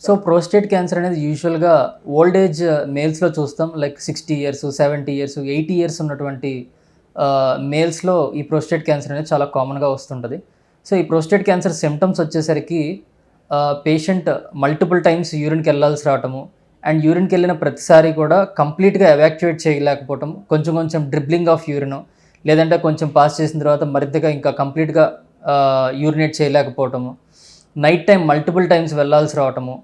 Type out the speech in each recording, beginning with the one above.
So prostate cancer అనేది యూజువల్గా old age మేల్స్లో చూస్తాం. లైక్ 60 ఇయర్స్, 70 ఇయర్స్, 80 ఇయర్స్ ఉన్నటువంటి మేల్స్లో ఈ ప్రోస్టేట్ క్యాన్సర్ అనేది చాలా కామన్గా వస్తుంటుంది. సో ఈ ప్రోస్టేట్ క్యాన్సర్ సిమ్టమ్స్ వచ్చేసరికి పేషెంట్ మల్టిపుల్ టైమ్స్ యూరిన్కి వెళ్ళాల్సి రావటము, అండ్ యూరిన్కి వెళ్ళిన ప్రతిసారి కూడా కంప్లీట్గా ఎవాక్యుయేట్ చేయలేకపోవటం, కొంచెం కొంచెం డ్రిబ్లింగ్ ఆఫ్ యూరిన్, లేదంటే కొంచెం పాస్ చేసిన తర్వాత మరింతగా ఇంకా కంప్లీట్గా యూరినేట్ చేయలేకపోవటము, నైట్ టైం మల్టిపుల్ టైమ్స్ వెళ్ళాల్సి రావటము,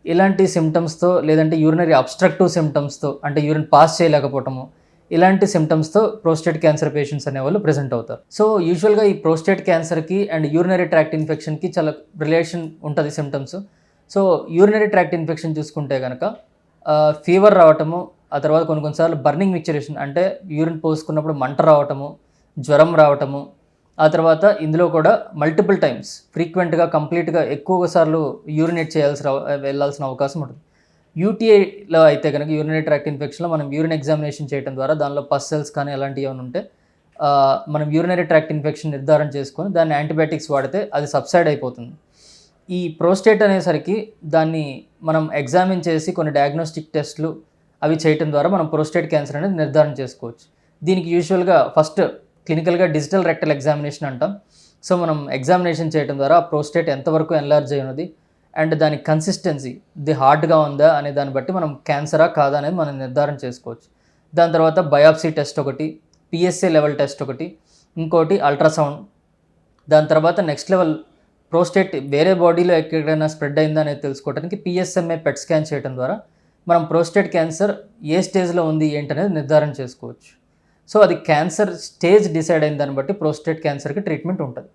ఇలాంటి సిమ్టమ్స్తో, లేదంటే యూరినరీ అబ్స్ట్రక్టివ్ సిమ్టమ్స్తో, అంటే యూరిన్ పాస్ చేయలేకపోవటము, ఇలాంటి సిమ్టమ్స్తో ప్రోస్టేట్ క్యాన్సర్ పేషెంట్స్ అనేవాళ్ళు ప్రెజెంట్ అవుతారు. సో యూజువల్గా ఈ ప్రోస్టేట్ క్యాన్సర్కి అండ్ యూరినరీ ట్రాక్ట్ ఇన్ఫెక్షన్కి చాలా రిలేషన్ ఉంటుంది symptoms. So urinary tract infection చూసుకుంటే కనుక ఫీవర్ రావటము, ఆ తర్వాత కొన్నిసార్లు బర్నింగ్ మిక్చరేషన్, అంటే యూరిన్ పోసుకున్నప్పుడు మంట రావటము, జ్వరం రావటము, ఆ తర్వాత ఇందులో కూడా మల్టిపుల్ టైమ్స్ ఫ్రీక్వెంట్గా కంప్లీట్గా ఎక్కువ సార్లు యూరినేట్ వెళ్ళాల్సిన అవకాశం ఉంటుంది. యూటీఐలో అయితే కనుక యూరినరీ ట్రాక్ట్ ఇన్ఫెక్షన్లో మనం యూరిన్ ఎగ్జామినేషన్ చేయడం ద్వారా దానిలో పస్ సెల్స్ కానీ అలాంటివి ఏమైనా ఉంటే మనం యూరినరీ ట్రాక్ట్ ఇన్ఫెక్షన్ నిర్ధారణ చేసుకొని దాన్ని యాంటీబయాటిక్స్ వాడితే అది సబ్సైడ్ అయిపోతుంది. ఈ ప్రోస్టేట్ అనేసరికి దాన్ని మనం ఎగ్జామిన్ చేసి కొన్ని డయాగ్నోస్టిక్ టెస్ట్లు అవి చేయడం ద్వారా మనం ప్రోస్టేట్ క్యాన్సర్ అనేది నిర్ధారణ చేసుకోవచ్చు. దీనికి యూజువల్గా ఫస్ట్ క్లినికల్గా డిజిటల్ రెక్టల్ ఎగ్జామినేషన్ అంటాం. సో మనం ఎగ్జామినేషన్ చేయడం ద్వారా ఆ ప్రోస్టేట్ ఎంతవరకు ఎన్లార్జ్ అయి ఉన్నది అండ్ దాని కన్సిస్టెన్సీ హార్డ్గా ఉందా అనే దాన్ని బట్టి మనం క్యాన్సరా కాదా అనేది మనం నిర్ధారణ చేసుకోవచ్చు. దాని తర్వాత బయాప్సీ టెస్ట్ ఒకటి, పిఎస్ఏ లెవెల్ టెస్ట్ ఒకటి, ఇంకోటి అల్ట్రాసౌండ్. దాని తర్వాత నెక్స్ట్ లెవెల్ ప్రోస్టేట్ వేరే బాడీలో ఎక్కడైనా స్ప్రెడ్ అయిందా అనేది తెలుసుకోవడానికి పిఎస్ఎంఏ పెట్ స్కాన్ చేయడం ద్వారా మనం ప్రోస్టేట్ క్యాన్సర్ ఏ స్టేజ్లో ఉంది ఏంటనేది నిర్ధారణ చేసుకోవచ్చు. సో అది క్యాన్సర్ స్టేజ్ డిసైడ్ అయిన దాన్ని బట్టి ప్రోస్టేట్ క్యాన్సర్కి ట్రీట్మెంట్ ఉంటుంది.